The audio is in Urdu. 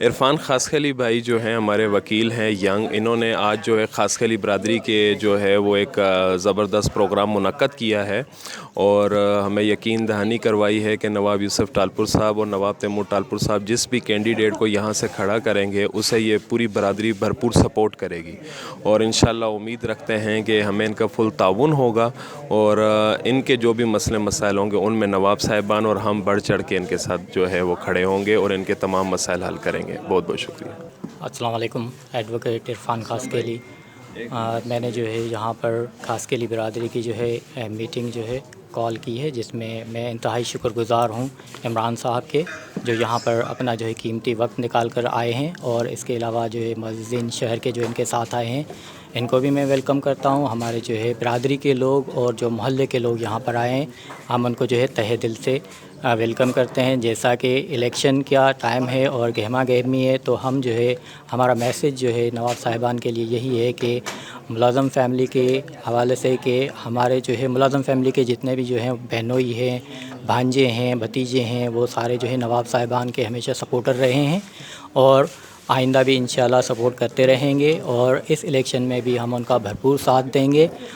عرفان خاسخلی بھائی جو ہیں ہمارے وکیل ہیں ینگ، انہوں نے آج جو ہے خاسخلی برادری کے جو ہے وہ ایک زبردست پروگرام منعقد کیا ہے، اور ہمیں یقین دہانی کروائی ہے کہ نواب یوسف ٹالپور صاحب اور نواب تیمور ٹالپور صاحب جس بھی کینڈیڈیٹ کو یہاں سے کھڑا کریں گے اسے یہ پوری برادری بھرپور سپورٹ کرے گی، اور انشاءاللہ امید رکھتے ہیں کہ ہمیں ان کا فل تعاون ہوگا، اور ان کے جو بھی مسئلے مسائل ہوں گے ان میں نواب صاحبان اور ہم بڑھ چڑھ کے ان کے ساتھ جو ہے وہ کھڑے ہوں گے اور ان کے تمام مسائل حل کریں گے۔ بہت بہت شکریہ۔ السلام علیکم، ایڈوکیٹ عرفان خاسخلی۔ میں نے جو ہے یہاں پر خاسخلی برادری کی جو ہے میٹنگ جو ہے کال کی ہے، جس میں انتہائی شکر گزار ہوں عمران صاحب کے، جو یہاں پر اپنا جو ہے قیمتی وقت نکال کر آئے ہیں، اور اس کے علاوہ جو ہے معززین شہر کے جو ان کے ساتھ آئے ہیں ان کو بھی میں ویلکم کرتا ہوں۔ ہمارے جو ہے برادری کے لوگ اور جو محلے کے لوگ یہاں پر آئے ہیں، ہم ان کو جو ہے تہہ دل سے ویلکم کرتے ہیں۔ جیسا کہ الیکشن کا ٹائم ہے اور گہما گہمی ہے، تو ہم جو ہے ہمارا میسج جو ہے نواب صاحبان کے لیے یہی ہے کہ ملازم فیملی کے حوالے سے کہ ہمارے جو ہے ملازم فیملی کے جتنے بھی جو ہیں بہنوئی ہیں، بھانجے ہیں، بھتیجے ہیں، وہ سارے جو ہے نواب صاحبان کے ہمیشہ سپورٹر رہے ہیں، اور آئندہ بھی انشاءاللہ سپورٹ کرتے رہیں گے، اور اس الیکشن میں بھی ہم ان کا بھرپور ساتھ دیں گے،